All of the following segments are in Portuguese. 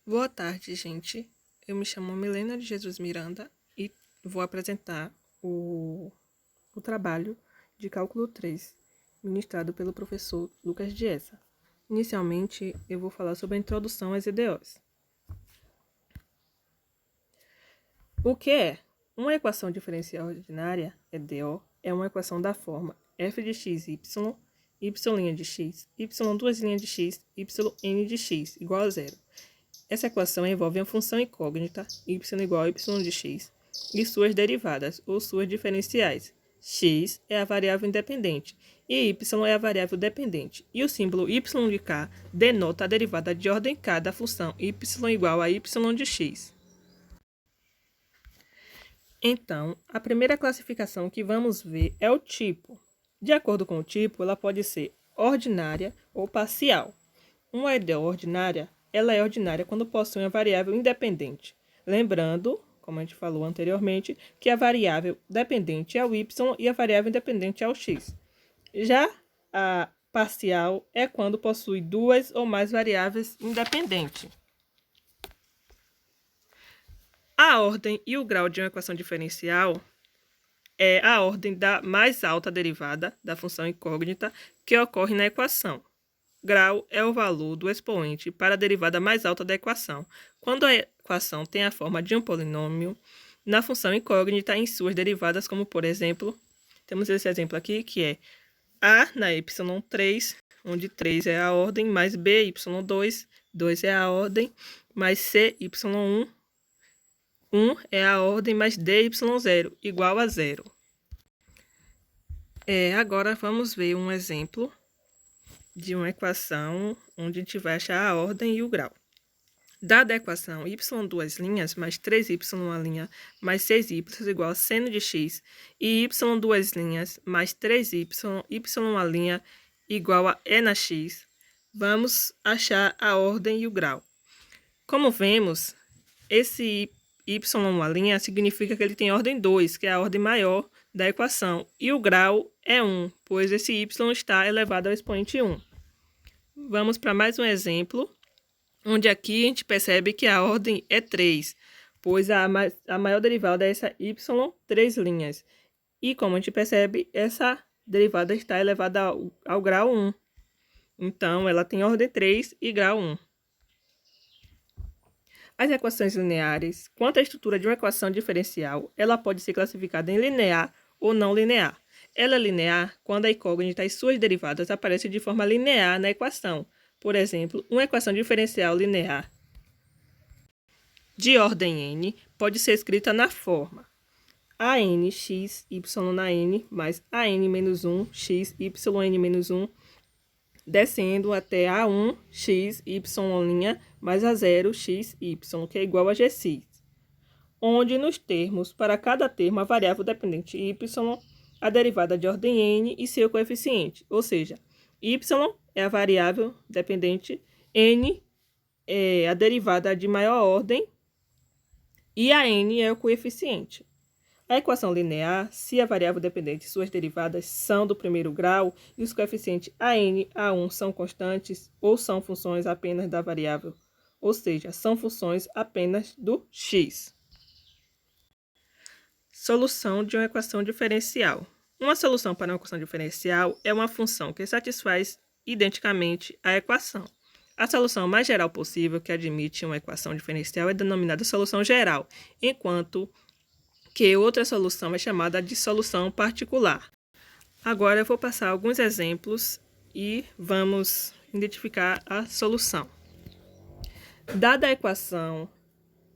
Boa tarde, gente. Eu me chamo Milena de Jesus Miranda e vou apresentar o trabalho de Cálculo 3, ministrado pelo professor Lucas Diessa. Inicialmente, eu vou falar sobre a introdução às EDOs. O que é? Uma equação diferencial ordinária, EDO, é uma equação da forma f de x, y, y' de x, y' de x, yn de x igual a zero. Essa equação envolve uma função incógnita, y igual a y de x, e suas derivadas, ou suas diferenciais. X é a variável independente e y é a variável dependente. E o símbolo y de k denota a derivada de ordem k da função y igual a y de x. Então, a primeira classificação que vamos ver é o tipo. De acordo com o tipo, ela pode ser ordinária ou parcial. Uma EDO ordinária, ela é ordinária quando possui uma variável independente. Lembrando, como a gente falou anteriormente, que a variável dependente é o y e a variável independente é o x. Já a parcial é quando possui duas ou mais variáveis independentes. A ordem e o grau de uma equação diferencial é a ordem da mais alta derivada da função incógnita que ocorre na equação. Grau é o valor do expoente para a derivada mais alta da equação, quando a equação tem a forma de um polinômio na função incógnita em suas derivadas, como por exemplo, temos esse exemplo aqui, que é a na y3, onde 3 é a ordem, mais by2, 2 é a ordem, mais cy1, 1 é a ordem, mais dy0, igual a 0. Agora vamos ver um exemplo de uma equação onde a gente vai achar a ordem e o grau. Dada a equação y duas linhas mais 3y uma linha mais 6y igual a seno de x e y duas linhas mais 3y, y uma linha igual a e na x, vamos achar a ordem e o grau. Como vemos, esse y uma linha significa que ele tem ordem 2, que é a ordem maior da equação, e o grau é 1, pois esse y está elevado ao expoente 1. Vamos para mais um exemplo, onde aqui a gente percebe que a ordem é 3, pois a maior derivada é essa y, 3 linhas. E como a gente percebe, essa derivada está elevada ao grau 1. Então, ela tem ordem 3 e grau 1. As equações lineares, quanto à estrutura de uma equação diferencial, ela pode ser classificada em linear ou não linear. Ela é linear quando a incógnita e suas derivadas aparecem de forma linear na equação. Por exemplo, uma equação diferencial linear de ordem n pode ser escrita na forma ANX y na n mais AN menos 1 x yn menos 1 descendo até A1 x y' mais A0 x y, que é igual a Gx, onde nos termos, para cada termo, a variável dependente y, a derivada de ordem n e seu coeficiente, ou seja, y é a variável dependente, n é a derivada de maior ordem e a n é o coeficiente. A equação linear, se a variável dependente e suas derivadas são do primeiro grau e os coeficientes AN, A1 são constantes ou são funções apenas da variável, ou seja, são funções apenas do x. Solução de uma equação diferencial. Uma solução para uma equação diferencial é uma função que satisfaz identicamente a equação. A solução mais geral possível que admite uma equação diferencial é denominada solução geral, enquanto que outra solução é chamada de solução particular. Agora eu vou passar alguns exemplos e vamos identificar a solução. Dada a equação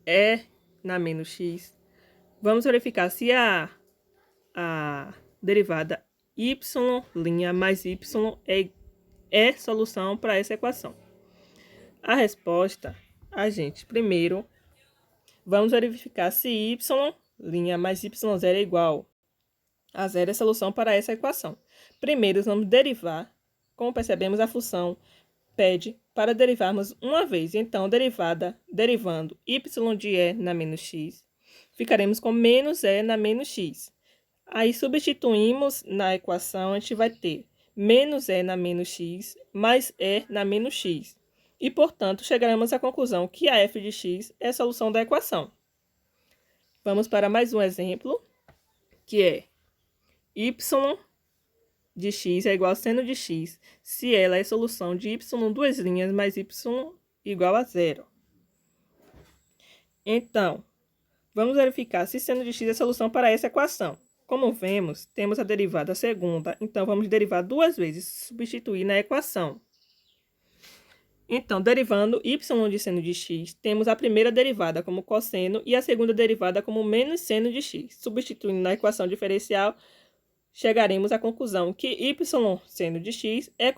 E na menos x, vamos verificar se a derivada y' mais y é solução para essa equação. A resposta, primeiro, vamos verificar se y' mais y0 é igual a zero é solução para essa equação. Primeiro, vamos derivar. Como percebemos, a função pede para derivarmos uma vez. Então, derivando y de e na menos x, ficaremos com menos e na menos x. Aí, substituímos na equação, a gente vai ter menos e na menos x mais e na menos x. E, portanto, chegaremos à conclusão que a f de x é a solução da equação. Vamos para mais um exemplo, que é y de x é igual a seno de x, se ela é solução de y duas linhas mais y igual a zero. Então, vamos verificar se seno de x é a solução para essa equação. Como vemos, temos a derivada segunda, então vamos derivar duas vezes, substituir na equação. Então, derivando y de seno de x, temos a primeira derivada como cosseno e a segunda derivada como menos seno de x. Substituindo na equação diferencial, chegaremos à conclusão que y seno de x é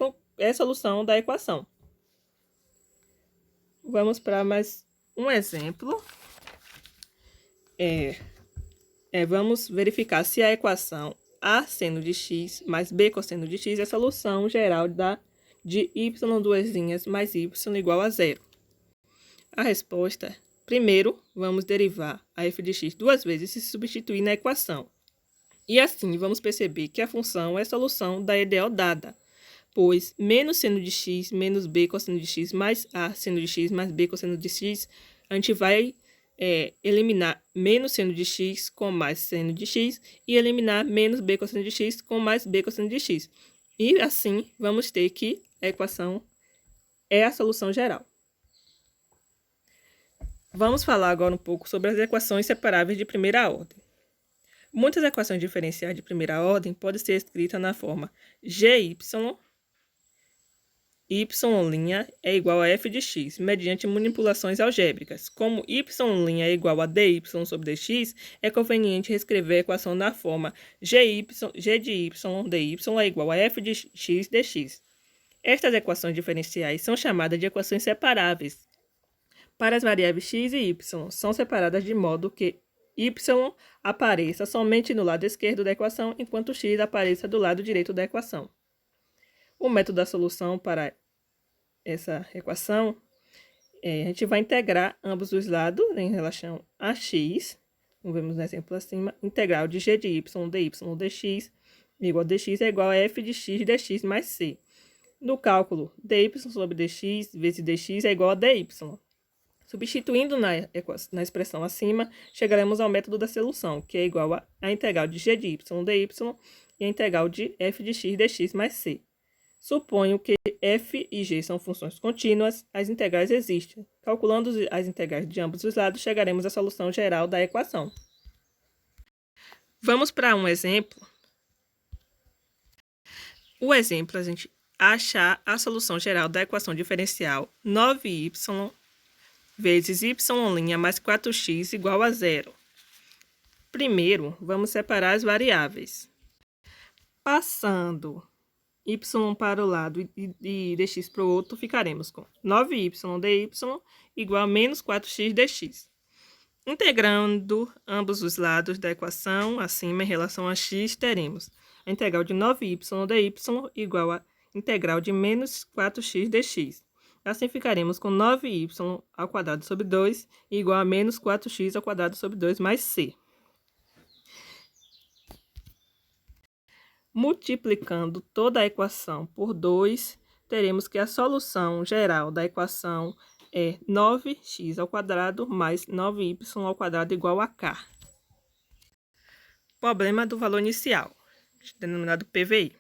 a solução da equação. Vamos para mais um exemplo. Vamos verificar se a equação a seno de x mais b cosseno de x é a solução geral de y duas linhas mais y igual a zero. A resposta, primeiro, vamos derivar a f de x duas vezes e substituir na equação. E assim, vamos perceber que a função é a solução da EDO dada, pois menos seno de x menos b cosseno de x mais a seno de x mais b cosseno de x, a gente vai eliminar menos seno de x com mais seno de x e eliminar menos b cosseno de x com mais b cosseno de x. E assim, vamos ter que a equação é a solução geral. Vamos falar agora um pouco sobre as equações separáveis de primeira ordem. Muitas equações diferenciais de primeira ordem podem ser escritas na forma gy, y' é igual a f de x, mediante manipulações algébricas. Como y' é igual a dy sobre dx, é conveniente reescrever a equação na forma g de y dy é igual a f de x dx. Estas equações diferenciais são chamadas de equações separáveis. Para as variáveis x e y, são separadas de modo que y apareça somente no lado esquerdo da equação, enquanto x apareça do lado direito da equação. O método da solução para essa equação, a gente vai integrar ambos os lados em relação a x. Como vemos no exemplo acima, integral de g de y dy dx igual a dx é igual a f de x dx mais c. No cálculo, dy sobre dx vezes dx é igual a dy. Substituindo na expressão acima, chegaremos ao método da solução, que é igual a integral de g de y dy e a integral de f de x dx mais c. Suponho que f e g são funções contínuas, as integrais existem. Calculando as integrais de ambos os lados, chegaremos à solução geral da equação. Vamos para um exemplo. O exemplo, a gente achar a solução geral da equação diferencial 9y vezes y' mais 4x igual a zero. Primeiro, vamos separar as variáveis. Passando y para o lado e dx para o outro, ficaremos com 9y dy igual a menos 4x dx. Integrando ambos os lados da equação, acima em relação a x, teremos a integral de 9y dy igual a integral de menos 4x dx. Assim ficaremos com 9y ao quadrado sobre 2 igual a menos 4x ao quadrado sobre 2 mais c. Multiplicando toda a equação por 2, teremos que a solução geral da equação é 9x ao quadrado mais 9y ao quadrado igual a k. Problema do valor inicial, denominado PVI.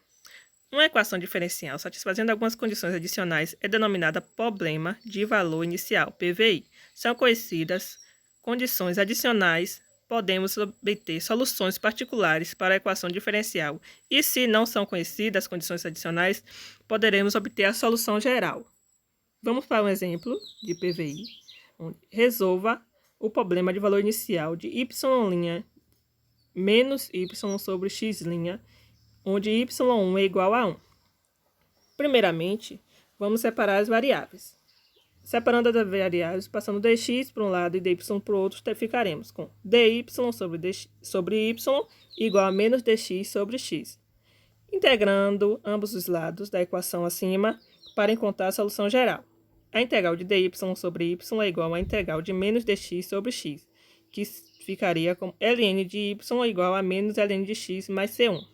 Uma equação diferencial satisfazendo algumas condições adicionais é denominada problema de valor inicial, PVI. São conhecidas condições adicionais, podemos obter soluções particulares para a equação diferencial. E se não são conhecidas as condições adicionais, poderemos obter a solução geral. Vamos para um exemplo de PVI, onde resolva o problema de valor inicial de y' menos y sobre x', onde y1 é igual a 1. Primeiramente, vamos separar as variáveis. Separando as variáveis, passando dx para um lado e dy para o outro, ficaremos com dy sobre y igual a menos dx sobre x. Integrando ambos os lados da equação acima para encontrar a solução geral. A integral de dy sobre y é igual à integral de menos dx sobre x, que ficaria com ln de y igual a menos ln de x mais c1.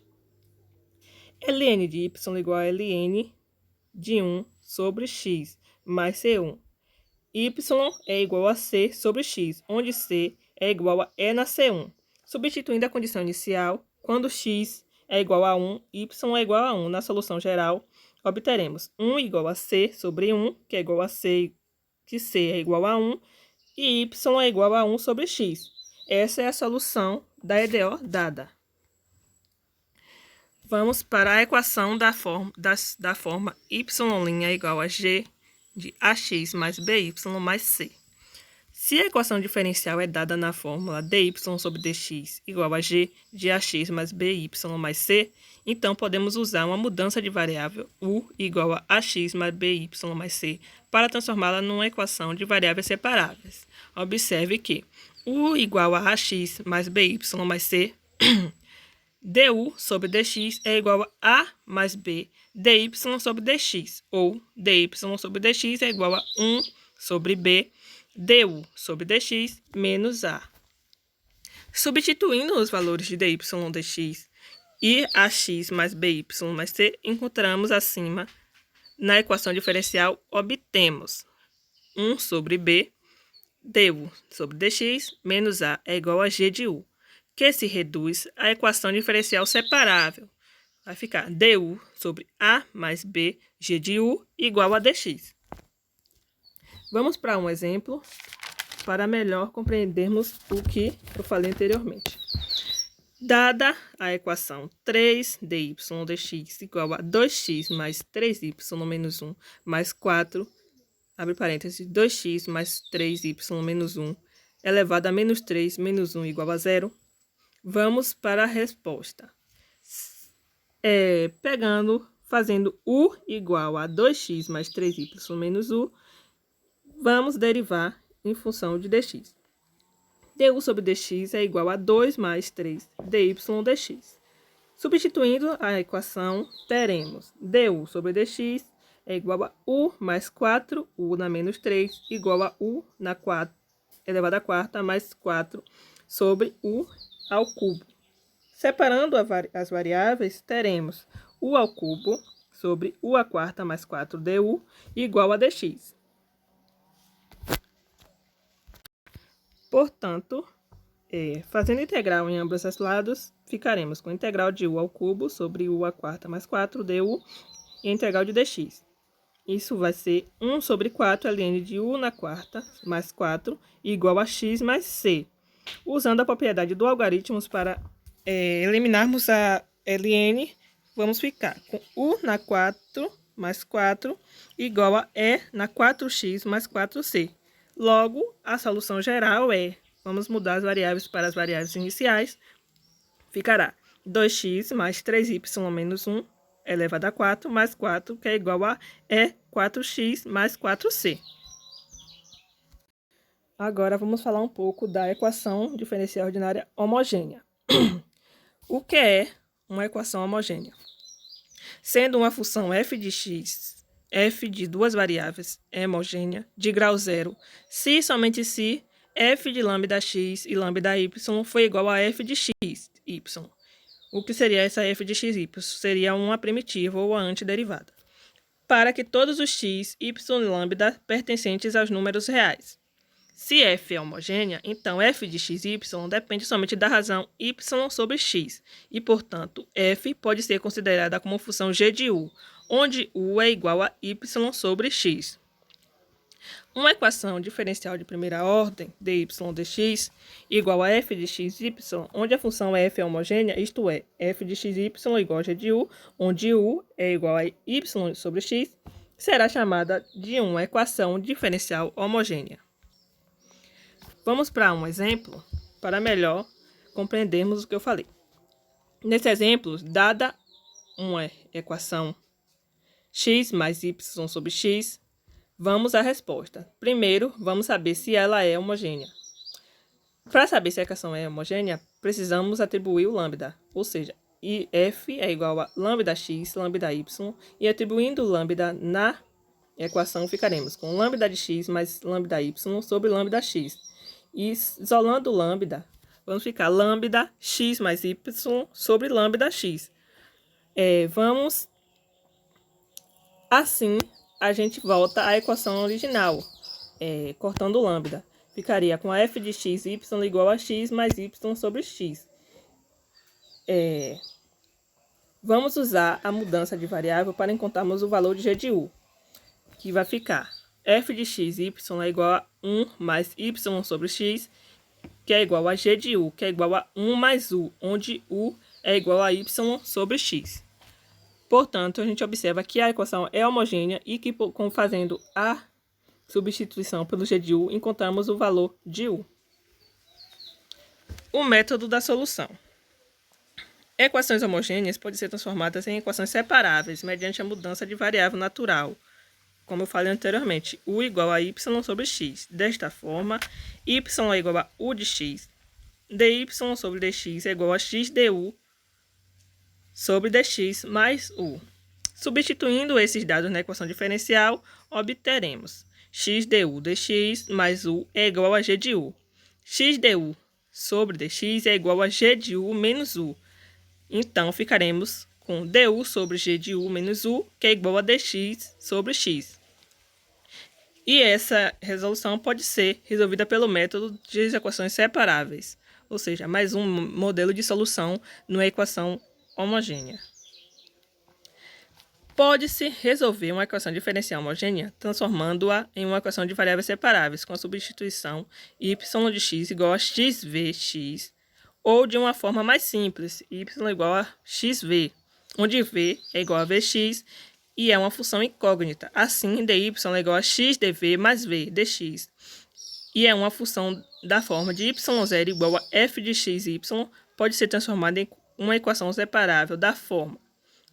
ln de y igual a ln de 1 sobre x, mais C1. Y é igual a C sobre X, onde C é igual a E na C1. Substituindo a condição inicial, quando X é igual a 1, Y é igual a 1 na solução geral, obteremos 1 igual a C sobre 1, que é igual a C, que C é igual a 1, e Y é igual a 1 sobre X. Essa é a solução da EDO dada. Vamos para a equação da forma y' é igual a g de ax mais by mais c. Se a equação diferencial é dada na fórmula dy sobre dx igual a g de ax mais by mais c, então podemos usar uma mudança de variável u igual a ax mais by mais c para transformá-la numa equação de variáveis separáveis. Observe que u igual a ax mais by mais c du sobre dx é igual a a mais b dy sobre dx, ou dy sobre dx é igual a 1 sobre b du sobre dx menos a. Substituindo os valores de dy dx e ax mais by mais c, encontramos acima, na equação diferencial, obtemos 1 sobre b du sobre dx menos a é igual a g de u, que se reduz à equação diferencial separável. Vai ficar du sobre a mais b g de u igual a dx. Vamos para um exemplo para melhor compreendermos o que eu falei anteriormente. Dada a equação 3 dy dx igual a 2x mais 3y menos 1 mais 4, abre parênteses, 2x mais 3y menos 1 elevado a menos 3 menos 1 igual a 0, vamos para a resposta. Fazendo u igual a 2x mais 3y menos u, vamos derivar em função de dx. du sobre dx é igual a 2 mais 3 dy dx. Substituindo a equação, teremos du sobre dx é igual a u mais 4, u na menos 3, igual a u na 4 elevado à quarta mais 4 sobre u ao cubo. Separando as variáveis, teremos u ao cubo sobre u à quarta mais 4 du igual a dx. Portanto, fazendo integral em ambos os lados, ficaremos com a integral de u ao cubo sobre u à quarta mais 4 du e a integral de dx. Isso vai ser 1 sobre 4 ln de u na quarta mais 4 igual a x mais c. Usando a propriedade do algarismo para eliminarmos a ln, vamos ficar com u na 4 mais 4 igual a e na 4x mais 4c. Logo, a solução geral vamos mudar as variáveis para as variáveis iniciais, ficará 2x mais 3y menos 1 elevado a 4 mais 4, que é igual a 4x mais 4c. Agora vamos falar um pouco da equação diferencial ordinária homogênea. O que é uma equação homogênea? Sendo uma função f de x, f de duas variáveis é homogênea, de grau zero, se somente se f de lambda x e lambda y foi igual a f de x, y. O que seria essa f de x, y? Seria uma primitiva ou a antiderivada. Para que todos os x, y e lambda pertencentes aos números reais. Se f é homogênea, então f de x e y depende somente da razão y sobre x, e, portanto, f pode ser considerada como função g de u, onde u é igual a y sobre x. Uma equação diferencial de primeira ordem, dy dx, igual a f de x, y, onde a função f é homogênea, isto é, f de x, y igual a g de u, onde u é igual a y sobre x, será chamada de uma equação diferencial homogênea. Vamos para um exemplo para melhor compreendermos o que eu falei. Nesse exemplo, dada uma equação x mais y sobre x, vamos à resposta. Primeiro, vamos saber se ela é homogênea. Para saber se a equação é homogênea, precisamos atribuir o lambda, ou seja, f é igual a lambda x, lambda y, e atribuindo lambda na equação, ficaremos com lambda de x mais lambda y sobre lambda x. E isolando lambda, vamos ficar lambda x mais y sobre lambda x. Vamos, assim, a gente volta à equação original, cortando lambda. Ficaria com a f de x, y igual a x mais y sobre x. Vamos usar a mudança de variável para encontrarmos o valor de g de u, que vai ficar f de x, y é igual a 1 mais y sobre x, que é igual a g de u, que é igual a 1 mais u, onde u é igual a y sobre x. Portanto, a gente observa que a equação é homogênea e que, fazendo a substituição pelo g de u, encontramos o valor de u. O método da solução. Equações homogêneas podem ser transformadas em equações separáveis mediante a mudança de variável natural, como eu falei anteriormente, u igual a y sobre x. Desta forma, y é igual a u de x, dy sobre dx é igual a x du sobre dx mais u. Substituindo esses dados na equação diferencial, obteremos x du dx mais u é igual a g de u. X du sobre dx é igual a g de u menos u. Então, ficaremos com du sobre g de u menos u, que é igual a dx sobre x. E essa resolução pode ser resolvida pelo método de equações separáveis, ou seja, mais um modelo de solução numa equação homogênea. Pode-se resolver uma equação diferencial homogênea transformando-a em uma equação de variáveis separáveis com a substituição y de x igual a xvx, ou de uma forma mais simples, y igual a xv, onde v é igual a vx e é uma função incógnita. Assim, dy é igual a x dv mais v dx, e é uma função da forma de y0 igual a f de xy, pode ser transformada em uma equação separável da forma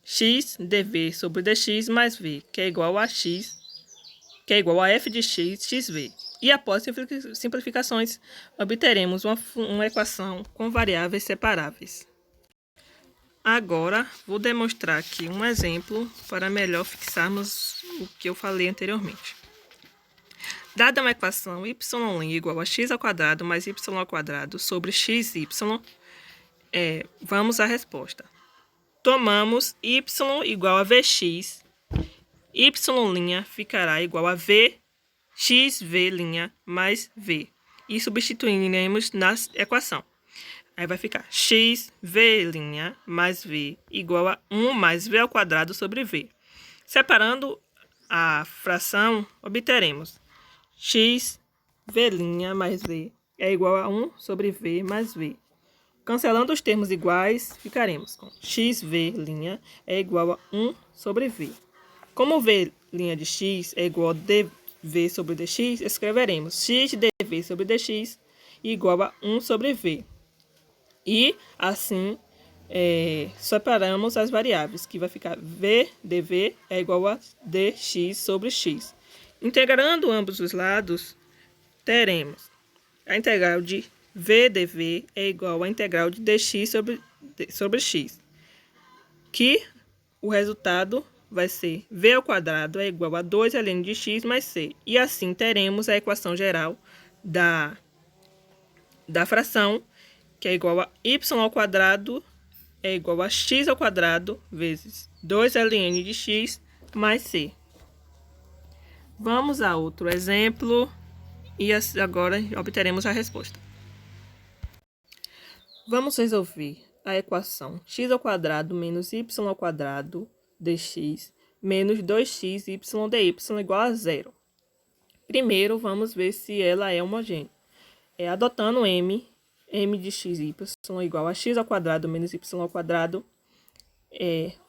x dv sobre dx mais v, que é igual a x, que é igual a f de x, xv. E após simplificações, obteremos uma equação com variáveis separáveis. Agora, vou demonstrar aqui um exemplo para melhor fixarmos o que eu falei anteriormente. Dada uma equação y' igual a x ao quadrado mais y ao quadrado sobre xy, vamos à resposta. Tomamos y igual a vx, y' ficará igual a v, xv' mais v. E substituiremos na equação. Aí vai ficar xv' mais v igual a 1 mais v ao quadrado sobre v. Separando a fração, obteremos xv' mais v é igual a 1 sobre v mais v. Cancelando os termos iguais, ficaremos com xv' é igual a 1 sobre v. Como v' de x é igual a dv sobre dx, escreveremos x dv sobre dx igual a 1 sobre v. E, assim, separamos as variáveis, que vai ficar v dv é igual a dx sobre x. Integrando ambos os lados, teremos a integral de v dv é igual à integral de dx sobre x, que o resultado vai ser v ao quadrado é igual a 2 ln de x mais c. E assim teremos a equação geral da fração, que é igual a y ao quadrado é igual a x ao quadrado vezes 2 ln de x mais c. Vamos a outro exemplo e agora obteremos a resposta. Vamos resolver a equação x ao quadrado menos y ao quadrado dx menos 2x y dy igual a 0. Primeiro, vamos ver se ela é homogênea. Adotando m de x y igual a x ao quadrado menos y ao quadrado,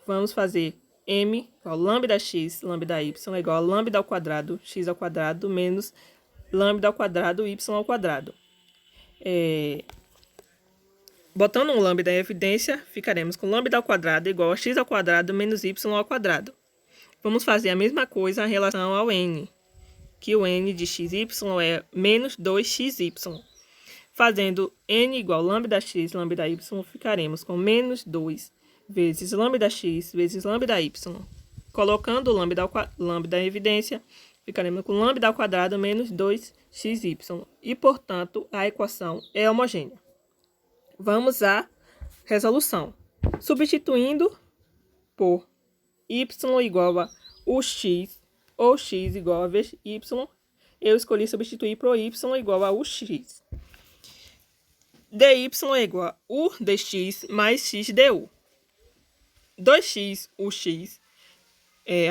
vamos fazer m igual a lambda x, lambda y igual a lambda ao quadrado x ao quadrado menos lambda ao quadrado y ao quadrado. Botando um lambda em evidência, ficaremos com lambda ao quadrado igual a x ao quadrado menos y ao quadrado. Vamos fazer a mesma coisa em relação ao n, que o n de xy é menos 2xy. Fazendo n igual a lambda x, lambda y, ficaremos com menos 2 vezes lambda x vezes lambda y. Colocando o lambda em evidência, ficaremos com lambda ao quadrado menos 2xy. E, portanto, a equação é homogênea. Vamos à resolução. Substituindo por y igual a ux ou x igual a vy, eu escolhi substituir por y igual a ux. dy é igual a u dx mais x du. 2x ux,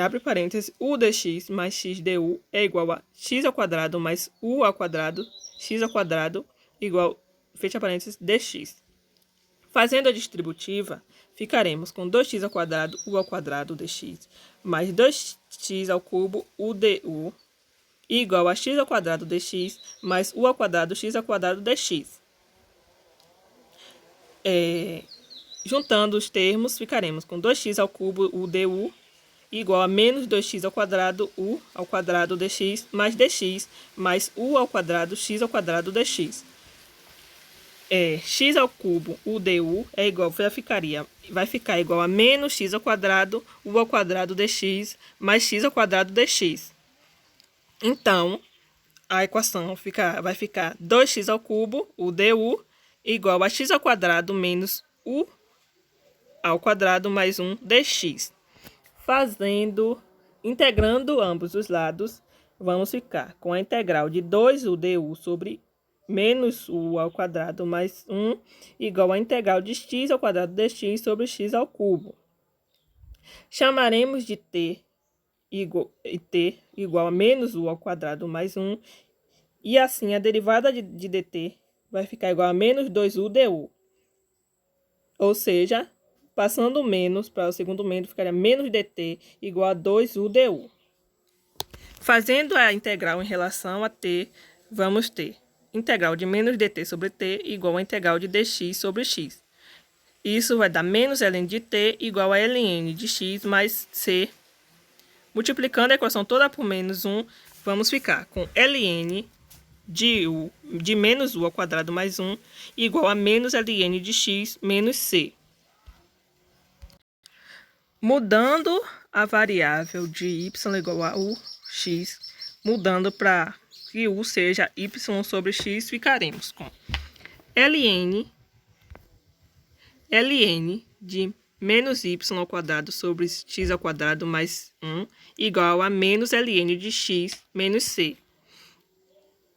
abre parênteses, u dx mais x du é igual a x ao quadrado mais u ao quadrado, x ao quadrado, igual, fecha parênteses, dx. Fazendo a distributiva, ficaremos com 2x ao quadrado, u ao quadrado dx, mais 2x ao cubo, u du, igual a x ao quadrado dx, mais u ao quadrado, x ao quadrado dx. Juntando os termos, ficaremos com 2x ao cubo, u du, igual a menos 2x ao quadrado, u ao quadrado dx, mais dx, mais u ao quadrado, x ao quadrado dx. X ao cubo, u du, é igual, vai ficar igual a menos x ao quadrado, u ao quadrado dx, mais x ao quadrado dx. Então, a equação vai ficar 2x ao cubo, u du, igual a x ao quadrado menos u ao quadrado mais 1 dx. Integrando ambos os lados, vamos ficar com a integral de 2u du sobre menos u ao quadrado mais 1 igual a integral de x ao quadrado dx sobre x ao cubo. Chamaremos de t igual a menos u ao quadrado mais 1, e assim a derivada de dt vai ficar igual a menos 2u du. Ou seja, passando o menos para o segundo método, ficaria menos dt igual a 2u du. Fazendo a integral em relação a t, vamos ter integral de menos dt sobre t igual a integral de dx sobre x. Isso vai dar menos ln de t igual a ln de x mais c. Multiplicando a equação toda por menos 1, vamos ficar com ln de menos u ao quadrado mais 1 igual a menos ln de x menos c. Mudando a variável de y igual a ux, mudando para que u seja y sobre x, ficaremos com ln de menos y ao quadrado sobre x ao quadrado mais 1 igual a menos ln de x menos c.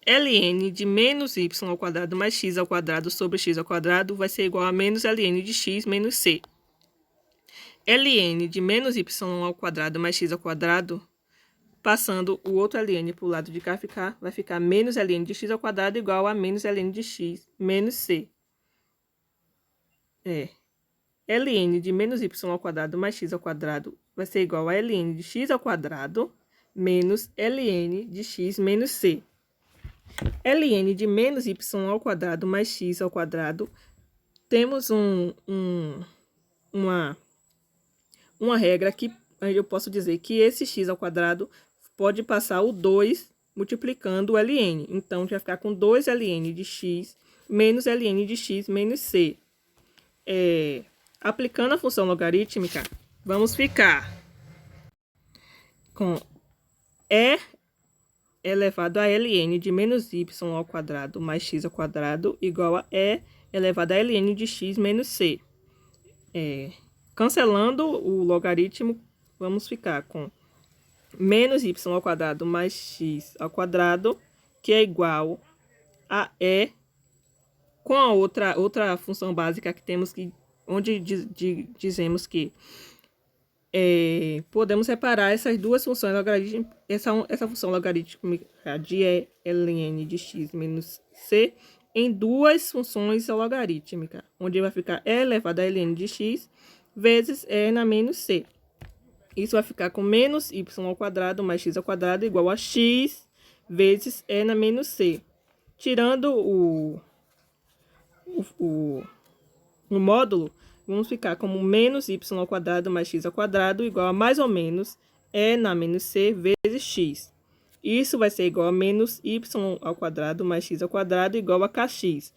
Ln de menos y ao quadrado mais x ao quadrado sobre x ao quadrado vai ser igual a menos ln de x menos c. Ln de menos y ao quadrado mais x ao quadrado, passando o outro ln para o lado de cá, vai ficar menos ln de x ao quadrado igual a menos ln de x menos c. Ln de menos y ao quadrado mais x ao quadrado vai ser igual a ln de x ao quadrado menos ln de x menos c. Ln de menos y ao quadrado mais x ao quadrado, temos uma regra que eu posso dizer que esse x ao quadrado pode passar o 2 multiplicando o ln. Então, a gente vai ficar com 2 ln de x menos ln de x menos c. Aplicando a função logarítmica, vamos ficar com e elevado a ln de menos y ao quadrado mais x ao quadrado igual a e elevado a ln de x menos c. Cancelando o logaritmo, vamos ficar com menos y ao quadrado mais x ao quadrado, que é igual a e, com a outra função básica que temos, onde dizemos que podemos separar essas duas funções logarítmicas, essa função logarítmica de ln de x menos c, em duas funções logarítmicas, onde vai ficar e elevado a ln de x vezes e na menos c. Isso vai ficar com menos y ao quadrado mais x ao quadrado igual a x vezes e na menos c. Tirando o módulo, vamos ficar como menos y ao quadrado mais x ao quadrado igual a mais ou menos e na menos c vezes x. Isso vai ser igual a menos y ao quadrado mais x ao quadrado igual a kx.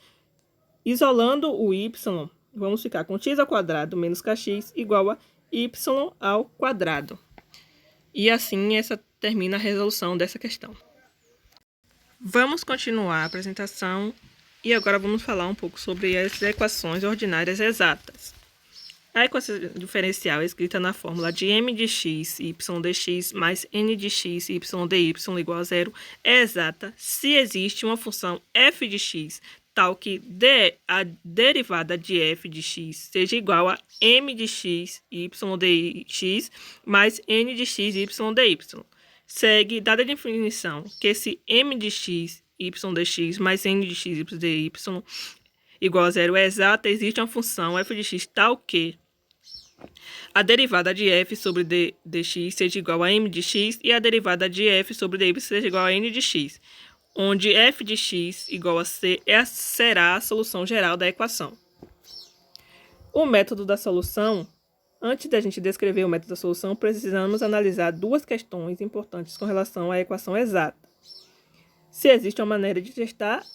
Isolando o y, vamos ficar com x ao quadrado menos kx igual a y ao quadrado. E assim, essa termina a resolução dessa questão. Vamos continuar a apresentação e agora vamos falar um pouco sobre as equações ordinárias exatas. A equação diferencial é escrita na fórmula de m de x, y dx, mais n de x, y dy igual a zero é exata se existe uma função f de x tal que a derivada de f de x seja igual a m de x, y dx, mais n de x, y dy. Segue dada a definição que se m de x, y dx, mais n de x, y dy igual a zero é exata, existe uma função f de x tal que a derivada de f sobre dx seja igual a m de x e a derivada de f sobre dy seja igual a n de x, onde f de x igual a c será a solução geral da equação. O método da solução. Antes da gente descrever o método da solução, precisamos analisar duas questões importantes com relação à equação exata. Se existe uma maneira de testar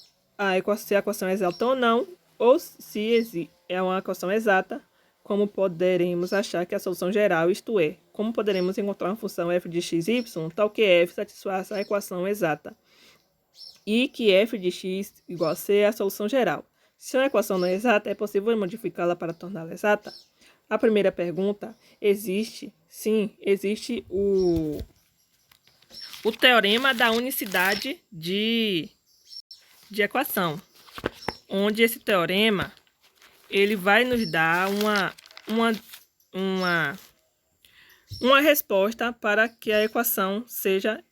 se a equação é exata ou não, ou se é uma equação exata, como poderemos achar que a solução geral, isto é, como poderemos encontrar uma função f de x, y, tal que f satisfaça a equação exata, e que f de x igual a c é a solução geral. Se uma equação não é exata, é possível modificá-la para torná-la exata? A primeira pergunta, existe o teorema da unicidade de equação, onde esse teorema ele vai nos dar uma resposta para que a equação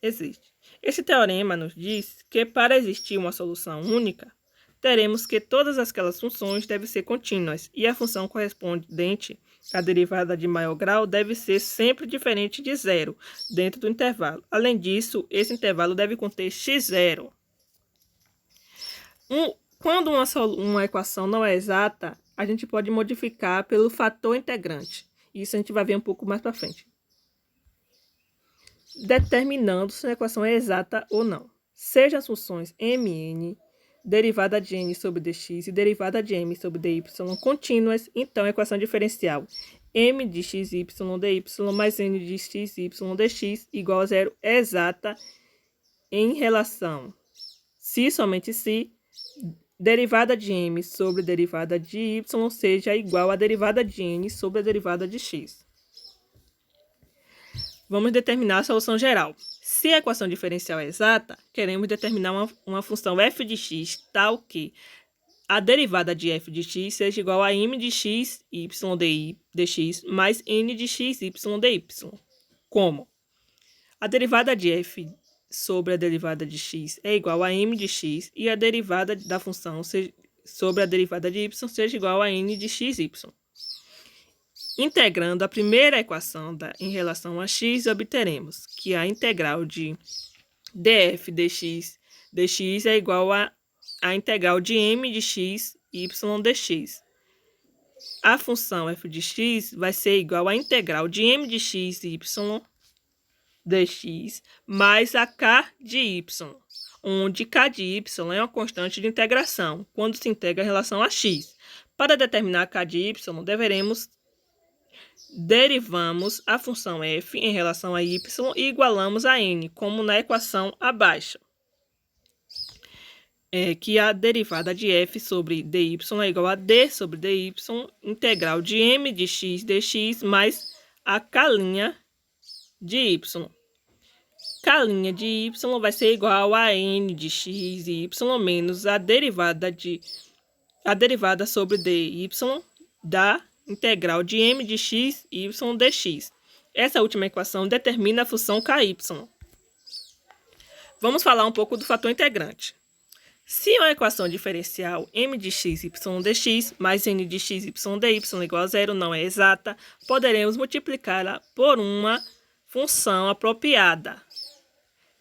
existe. Esse teorema nos diz que para existir uma solução única, teremos que todas aquelas funções devem ser contínuas e a função correspondente à derivada de maior grau deve ser sempre diferente de zero dentro do intervalo. Além disso, esse intervalo deve conter x0. Quando uma equação não é exata, a gente pode modificar pelo fator integrante. Isso a gente vai ver um pouco mais para frente. Determinando se a equação é exata ou não. Seja as funções mn, derivada de n sobre dx e derivada de m sobre dy contínuas, então a equação diferencial m de x, y, dy mais n de x, y, dx igual a zero é exata em relação, se somente se, derivada de m sobre derivada de y seja igual a derivada de n sobre a derivada de x. Vamos determinar a solução geral. Se a equação diferencial é exata, queremos determinar uma função f de x tal que a derivada de f de x seja igual a m de x, y, dx mais n de x, y, dy. Como? A derivada de f sobre a derivada de x é igual a m de x e a derivada da função sobre a derivada de y seja igual a n de x, y. Integrando a primeira equação em relação a x, obteremos que a integral de df dx é igual a integral de m de x, y dx. A função f de x vai ser igual à integral de m de x, y dx mais a k de y, onde k de y é uma constante de integração, quando se integra em relação a x. Para determinar k de y, derivamos a função f em relação a y e igualamos a n, como na equação abaixo. Que a derivada de f sobre dy é igual a d sobre dy, integral de m de x dx mais a k' de y. K' de y vai ser igual a n de x e y menos a derivada sobre dy da integral de m de x, y dx. Essa última equação determina a função ky. Vamos falar um pouco do fator integrante. Se uma equação diferencial m de x, y dx mais n de x, y dy igual a zero não é exata, poderemos multiplicá-la por uma função apropriada,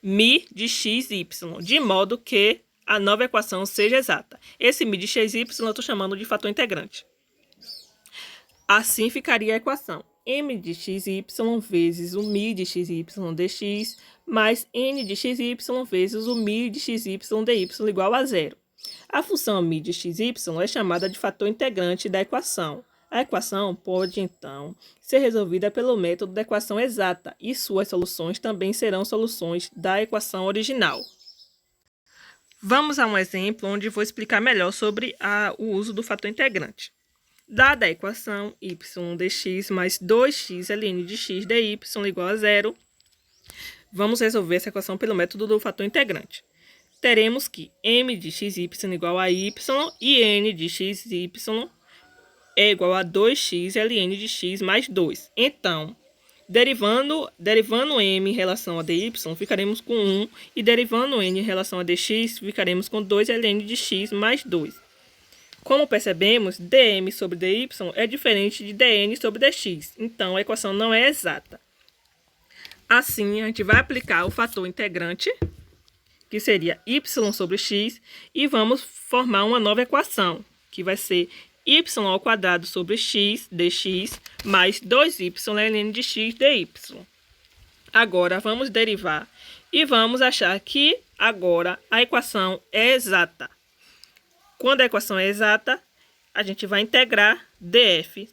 μ de x, y, de modo que a nova equação seja exata. Esse μ de x, y eu estou chamando de fator integrante. Assim ficaria a equação m de x, y vezes o μ de x, y dx mais n de x, y vezes o μ de x, y dy igual a zero. A função μ de x, y é chamada de fator integrante da equação. A equação pode, então, ser resolvida pelo método da equação exata e suas soluções também serão soluções da equação original. Vamos a um exemplo onde vou explicar melhor sobre o uso do fator integrante. Dada a equação y dx mais 2x ln de x dy igual a zero, vamos resolver essa equação pelo método do fator integrante. Teremos que m de xy igual a y e n de xy é igual a 2x ln de x mais 2. Então, derivando m em relação a dy, ficaremos com 1, e derivando n em relação a dx, ficaremos com 2 ln de x mais 2. Como percebemos, dm sobre dy é diferente de dn sobre dx, então a equação não é exata. Assim, a gente vai aplicar o fator integrante, que seria y sobre x, e vamos formar uma nova equação, que vai ser y ao quadrado sobre x dx mais 2y ln de x dy. Agora, vamos derivar e vamos achar que agora a equação é exata. Quando a equação é exata, a gente vai integrar df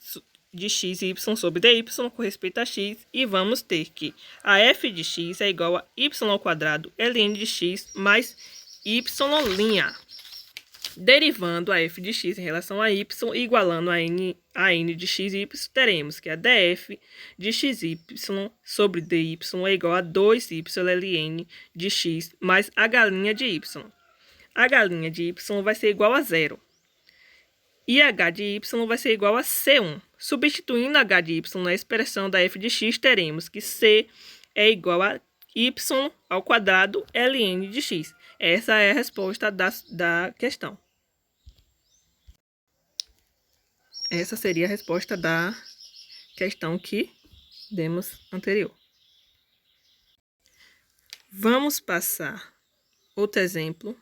de x e y sobre dy com respeito a x, e vamos ter que a f de x é igual a y ao quadrado ln de x mais y'. Derivando a f de x em relação a y e igualando a n de x e y, teremos que a df de xy sobre dy é igual a 2y ln de x mais a galinha de y. A galinha de y vai ser igual a zero. E h de y vai ser igual a c1. Substituindo h de y na expressão da f de x, teremos que c é igual a y ao quadrado ln de x. Essa é a resposta da questão. Essa seria a resposta da questão que demos anterior. Vamos passar outro exemplo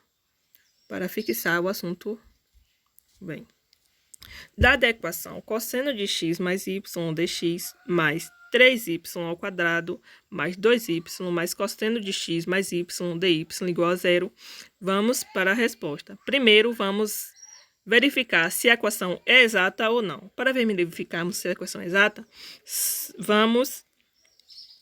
para fixar o assunto bem. Dada a equação cosseno de x mais y dx mais 3y ao quadrado mais 2y mais cosseno de x mais y dy igual a zero, vamos para a resposta. Primeiro, vamos verificar se a equação é exata ou não. Para verificarmos se a equação é exata, vamos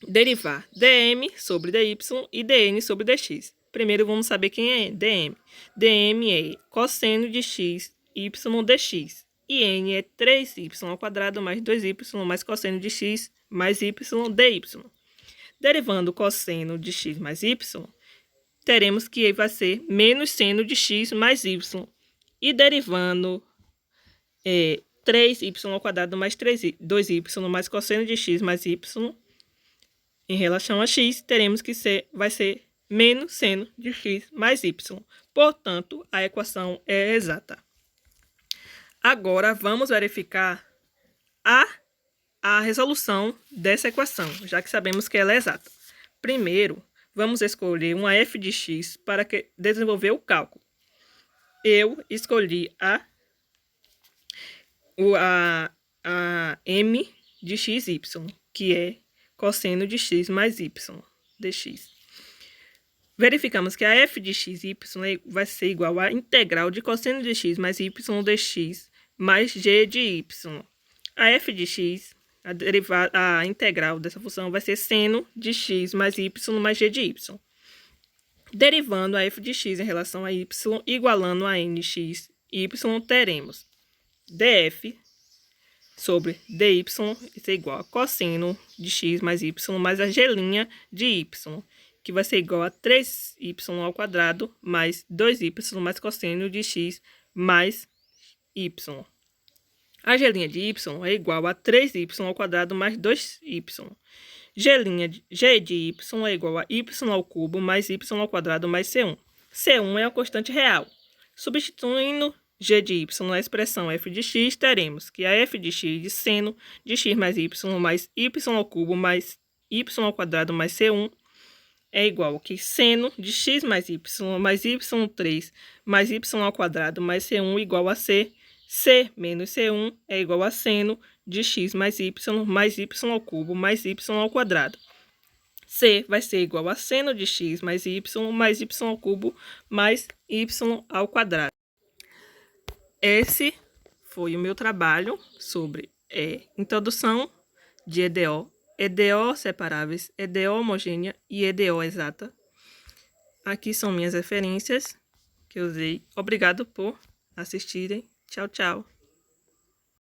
derivar dm sobre dy e dn sobre dx. Primeiro, vamos saber quem é dm. dm é cosseno de x y dx. E n é 3y ao quadrado mais 2y mais cosseno de x mais y dy. Derivando o cosseno de x mais y, teremos que vai ser menos seno de x mais y. E derivando 3y ao quadrado mais 2y mais cosseno de x mais y em relação a x, teremos que vai ser menos seno de x mais y. Portanto, a equação é exata. Agora, vamos verificar a resolução dessa equação, já que sabemos que ela é exata. Primeiro, vamos escolher uma f de x para desenvolver o cálculo. Eu escolhi a m de xy, que é cosseno de x mais y dx. Verificamos que a f de xy vai ser igual à integral de cosseno de x mais y dx mais g de y. A f de x, a integral dessa função vai ser seno de x mais y mais g de y. Derivando a f de x em relação a y, igualando a n de x y, teremos df sobre dy isso é igual a cosseno de x mais y mais a g' de y, que vai ser igual a 3y ao quadrado mais 2y mais cosseno de x mais y. A g' de y é igual a 3y ao quadrado mais 2y. G de y é igual a y ao cubo mais y ao quadrado mais c1. C1 é a constante real. Substituindo g de y na expressão f de x, teremos que a f de x de seno de x mais y ao cubo mais y ao quadrado mais c1 é igual a seno de x mais y3 mais y ao quadrado mais c1 igual a c. C menos C1 é igual a seno de x mais y ao cubo mais y ao quadrado. C vai ser igual a seno de x mais y ao cubo mais y ao quadrado. Esse foi o meu trabalho sobre introdução de EDO, EDO separáveis, EDO homogênea e EDO exata. Aqui são minhas referências que eu usei. Obrigado por assistirem. Tchau, tchau.